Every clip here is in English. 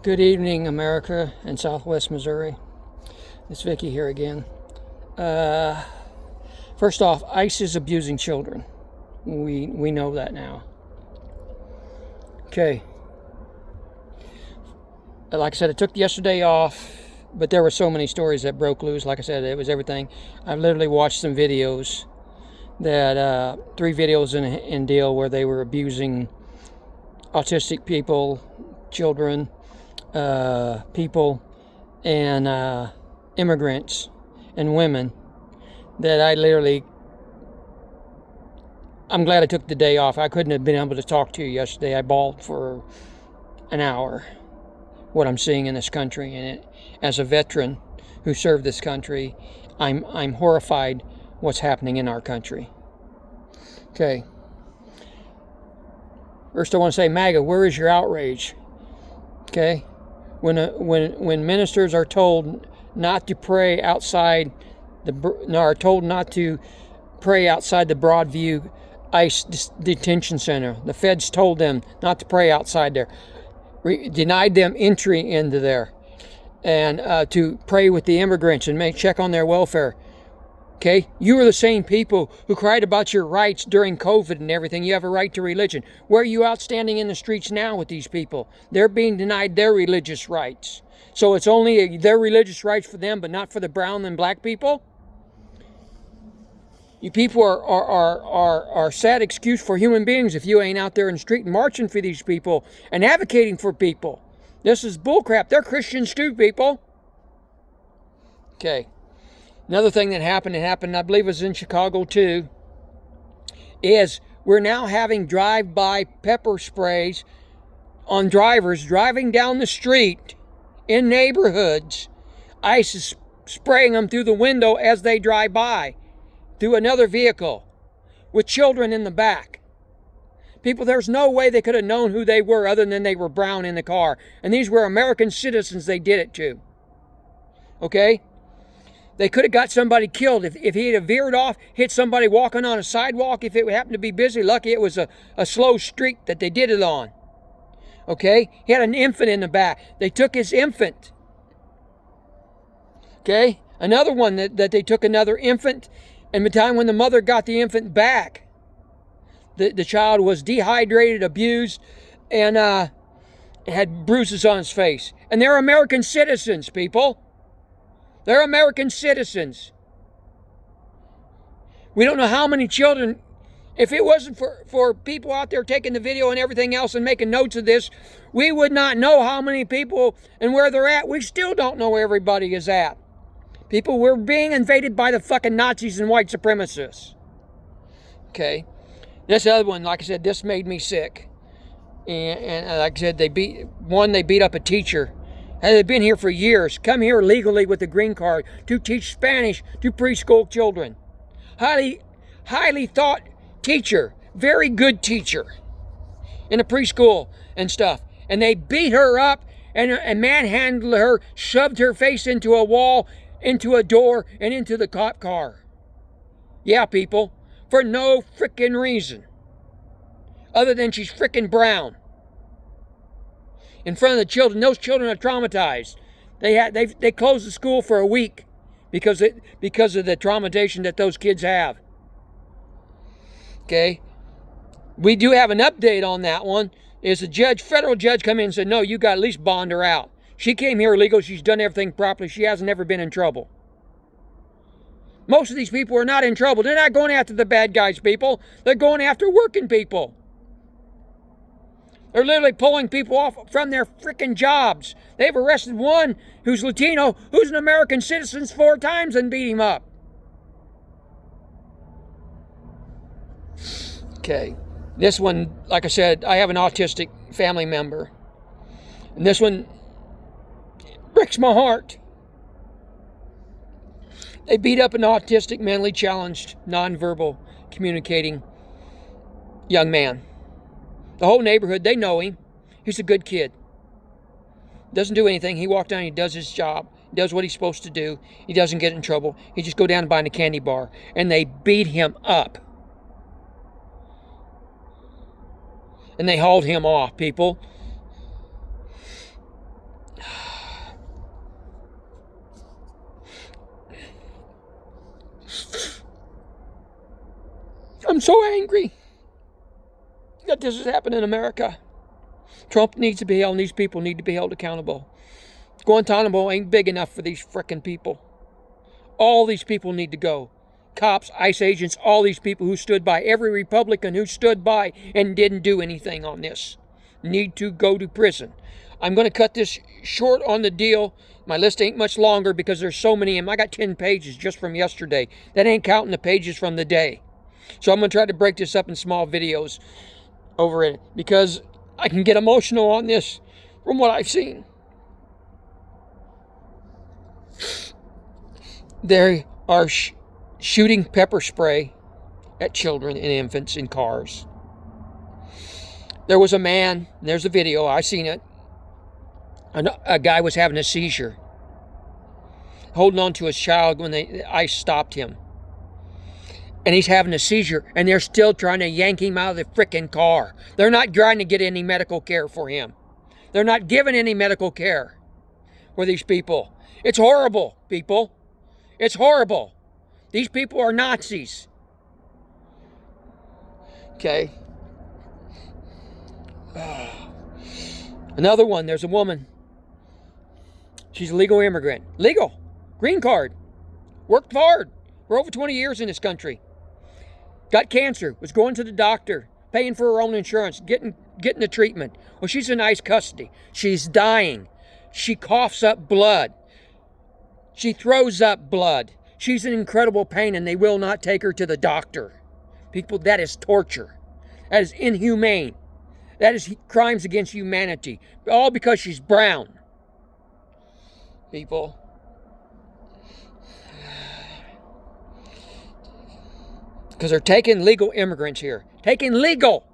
Good evening, America and Southwest Missouri. It's Vicky here again. First off, ICE is abusing children. We know that now. Okay. Like I said, I took yesterday off, but there were so many stories that broke loose. Like I said, it was everything. I've literally watched some videos that 3 videos in deal where they were abusing autistic people, children, people, and immigrants and women that I'm glad I took the day off. I couldn't have been able to talk to you yesterday. I bawled for an hour what I'm seeing in this country, and as a veteran who served this country, I'm horrified what's happening in our country. Okay. First, I want to say, MAGA, where is your outrage? Okay. When ministers are told not to pray outside are told not to pray outside the Broadview ICE detention center, the feds told them not to pray outside there, denied them entry into there, and to pray with the immigrants and check on their welfare. Okay, you are the same people who cried about your rights during COVID and everything. You have a right to religion. Where are you out standing in the streets now with these people? They're being denied their religious rights. So it's only their religious rights for them, but not for the brown and black people? You people are sad excuse for human beings if you ain't out there in the street marching for these people and advocating for people. This is bullcrap. They're Christians too, people. Okay. Another thing that happened, I believe it was in Chicago too, is we're now having drive-by pepper sprays on drivers driving down the street in neighborhoods. ICE is spraying them through the window as they drive by, through another vehicle, with children in the back. People, there's no way they could have known who they were other than they were brown in the car. And these were American citizens they did it to. Okay? They could have got somebody killed if he had veered off, hit somebody walking on a sidewalk, if it happened to be busy. Lucky it was a slow street that they did it on. Okay? He had an infant in the back. They took his infant. Okay? Another one that they took another infant, and the time when the mother got the infant back, the child was dehydrated, abused, and had bruises on his face. And they're American citizens, people. They're American citizens. We don't know how many children, if it wasn't for people out there taking the video and everything else and making notes of this, we would not know how many people and where they're at. We still don't know where everybody is at. People, we're being invaded by the fucking Nazis and white supremacists. Okay. This other one, like I said, this made me sick. And like I said, they beat up a teacher. They've been here for years. Come here legally with a green card to teach Spanish to preschool children. Highly thought teacher. Very good teacher. In a preschool and stuff. And they beat her up and manhandled her, shoved her face into a wall, into a door, and into the cop car. Yeah, people. For no frickin' reason. Other than she's frickin' brown. In front of the children. Those children are traumatized. They closed the school for a week because of the traumatization that those kids have. Okay, we do have an update on that one. Is the federal judge come in and said, no, you got to at least bond her out. She came here illegal. She's done everything properly. She hasn't ever been in trouble. Most of these people are not in trouble. They're not going after the bad guys, people. They're going after working people. They're literally pulling people off from their freaking jobs. They've arrested one who's Latino, who's an American citizen 4 times and beat him up. Okay. This one, like I said, I have an autistic family member. And this one breaks my heart. They beat up an autistic, mentally challenged, nonverbal communicating young man. The whole neighborhood, they know him. He's a good kid. Doesn't do anything. He walks down, he does his job. He does what he's supposed to do. He doesn't get in trouble. He just go down and buy a candy bar. And they beat him up. And they hauled him off, people. so angry that this has happened in America. Trump needs to be held, and these people need to be held accountable. Guantanamo ain't big enough for these frickin' people. All these people need to go. Cops, ICE agents, all these people who stood by, every Republican who stood by and didn't do anything on this, need to go to prison. I'm going to cut this short on the deal. My list ain't much longer because there's so many of them. I got 10 pages just from yesterday. That ain't counting the pages from the day. So I'm going to try to break this up in small videos over it because I can get emotional on this from what I've seen. They are shooting pepper spray at children and infants in cars. There was a man, and there's a video, I seen it. A guy was having a seizure, holding on to his child when ICE stopped him. And he's having a seizure, and they're still trying to yank him out of the frickin' car. They're not trying to get any medical care for him. They're not giving any medical care for these people. It's horrible, people. It's horrible. These people are Nazis. Okay. Another one, there's a woman. She's a legal immigrant. Legal. Green card. Worked hard for over 20 years in this country. Got cancer. Was going to the doctor. Paying for her own insurance. Getting the treatment. Well, she's in ICE custody. She's dying. She coughs up blood. She throws up blood. She's in incredible pain and they will not take her to the doctor. People, that is torture. That is inhumane. That is crimes against humanity. All because she's brown. People. Because they're taking legal immigrants here. Taking legal.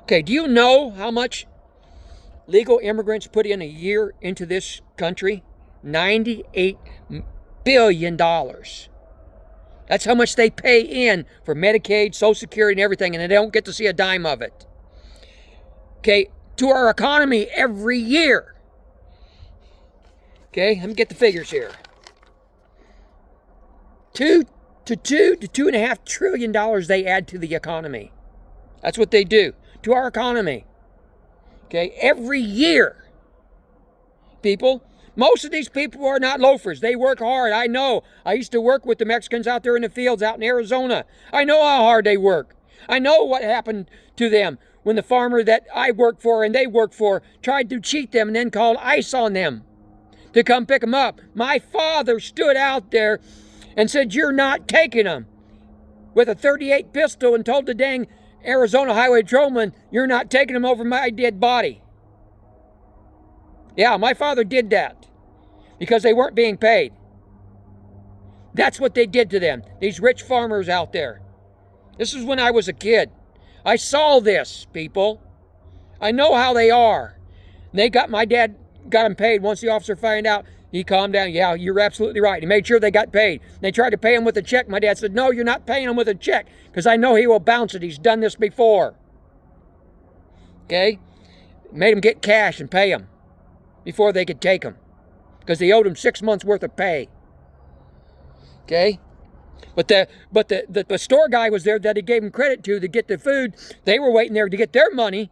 Okay, do you know how much legal immigrants put in a year into this country? $98 billion. That's how much they pay in for Medicaid, Social Security, and everything, and they don't get to see a dime of it. Okay, to our economy every year. Okay, let me get the figures here. $2 to $2.5 trillion they add to the economy. That's what they do to our economy. Okay, every year. People. Most of these people are not loafers. They work hard. I know. I used to work with the Mexicans out there in the fields out in Arizona. I know how hard they work. I know what happened to them when the farmer that I worked for and they worked for tried to cheat them and then called ICE on them to come pick them up. My father stood out there and said, "You're not taking them," with a .38 pistol and told the dang Arizona highway patrolman, "You're not taking them over my dead body." Yeah, my father did that because they weren't being paid. That's what they did to them, these rich farmers out there. This is when I was a kid. I saw this, people. I know how they are. My dad got them paid. Once the officer found out, he calmed down. Yeah, you're absolutely right. He made sure they got paid. They tried to pay him with a check. My dad said, "No, you're not paying him with a check because I know he will bounce it. He's done this before." Okay? Made him get cash and pay him before they could take him because they owed him 6 months worth of pay. Okay? But the store guy was there that he gave him credit to get the food. They were waiting there to get their money,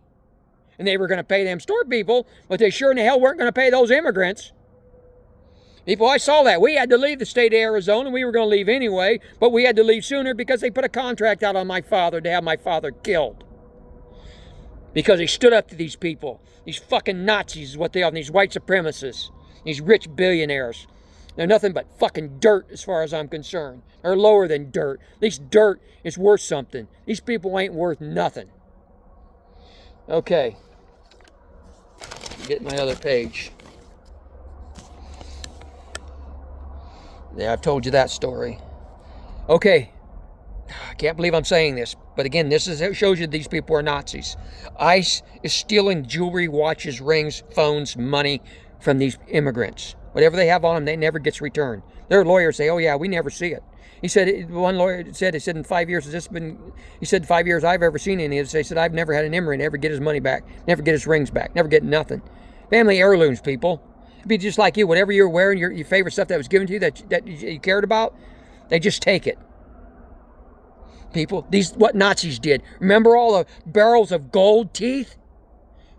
and they were going to pay them store people, but they sure in the hell weren't going to pay those immigrants. People, I saw that. We had to leave the state of Arizona. We were going to leave anyway, but we had to leave sooner because they put a contract out on my father to have my father killed. Because he stood up to these people. These fucking Nazis is what they are, these white supremacists. These rich billionaires. They're nothing but fucking dirt as far as I'm concerned. They're lower than dirt. At least dirt is worth something. These people ain't worth nothing. Okay. Get my other page. Yeah, I've told you that story. Okay. I can't believe I'm saying this. But again, it shows you these people are Nazis. ICE is stealing jewelry, watches, rings, phones, money from these immigrants. Whatever they have on them, they never gets returned. Their lawyers say, "Oh yeah, we never see it." He said, one lawyer said, in 5 years, he said, 5 years I've ever seen any of this. They said, "I've never had an immigrant ever get his money back, never get his rings back, never get nothing." Family heirlooms, people. It'd be just like you, whatever you're wearing, your favorite stuff that was given to you that you cared about, They just take it. People, what Nazis did. Remember all the barrels of gold teeth?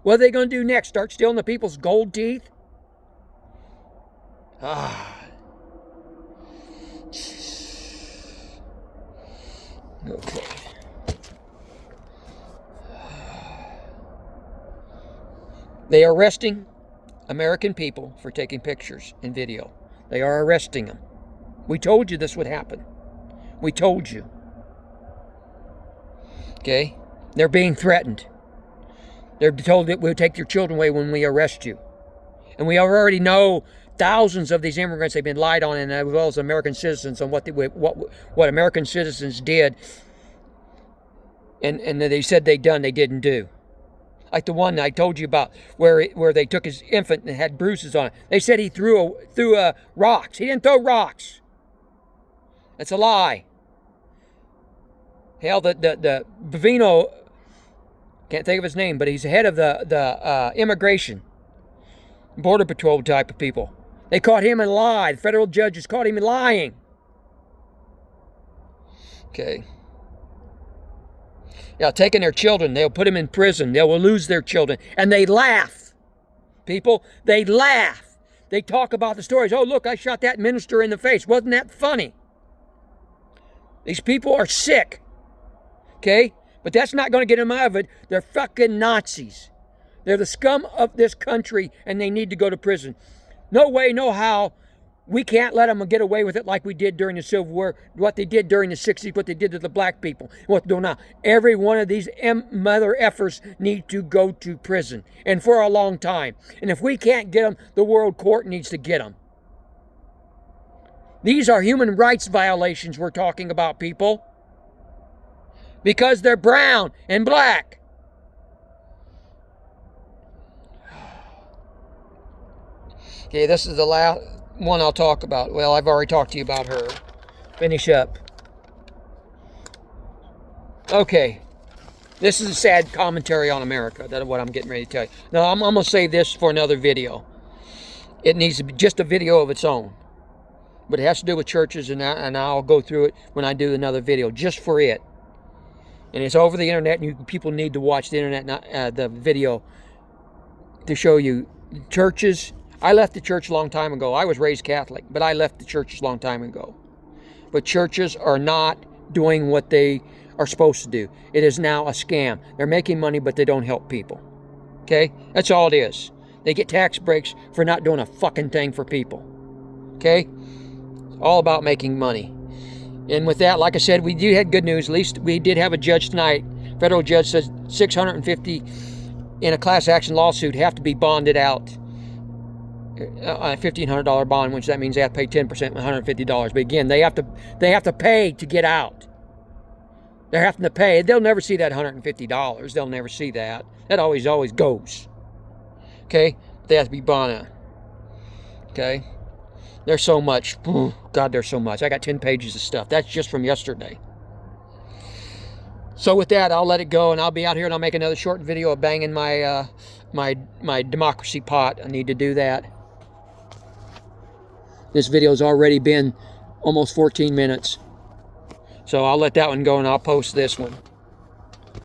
What are they going to do next? Start stealing the people's gold teeth? Okay. They are arresting American people for taking pictures and video. They are arresting them. We told you this would happen. We told you. Okay? They're being threatened. They're told that we'll take your children away when we arrest you. And we already know thousands of these immigrants have been lied on, and as well as American citizens, on what American citizens did, and they said they didn't do. Like the one I told you about, where they took his infant and had bruises on it. They said he threw rocks. He didn't throw rocks. That's a lie. Hell, the Bavino, can't think of his name, but he's the head of the immigration, border patrol type of people. They caught him in lie. The federal judges caught him in lying. Okay. Yeah, taking their children, they'll put them in prison. They will lose their children. And they laugh. People, they laugh. They talk about the stories. Oh, look, I shot that minister in the face. Wasn't that funny? These people are sick. Okay? But that's not going to get them out of it. They're fucking Nazis. They're the scum of this country, and they need to go to prison. No way, no how. We can't let them get away with it like we did during the Civil War, what they did during the 60s, what they did to the black people, what they're doing now. Every one of these mother effers need to go to prison, and for a long time. And if we can't get them, the world court needs to get them. These are human rights violations we're talking about, people. Because they're brown and black. Okay, this is the last one I'll talk about. Well, I've already talked to you about her. Finish up. Okay. This is a sad commentary on America. That's what I'm getting ready to tell you. Now, I'm going to save this for another video. It needs to be just a video of its own. But it has to do with churches, and I'll go through it when I do another video, just for it. And it's over the internet, and people need to watch the internet, the video, to show you churches. I left the church a long time ago. I was raised Catholic, but I left the church a long time ago. But churches are not doing what they are supposed to do. It is now a scam. They're making money, but they don't help people. Okay? That's all it is. They get tax breaks for not doing a fucking thing for people. Okay? It's all about making money. And with that, like I said, we do have good news. At least we did have a judge tonight. Federal judge says 650 in a class action lawsuit have to be bonded out. A $1,500 bond, which that means they have to pay 10%, $150. But again, they have to pay to get out. They're having to pay. They'll never see that $150. They'll never see that. That always goes. Okay? They have to be bonded. Okay? There's so much. God, there's so much. I got 10 pages of stuff. That's just from yesterday. So with that, I'll let it go, and I'll be out here, and I'll make another short video of banging my my democracy pot. I need to do that. This video's already been almost 14 minutes. So I'll let that one go, and I'll post this one.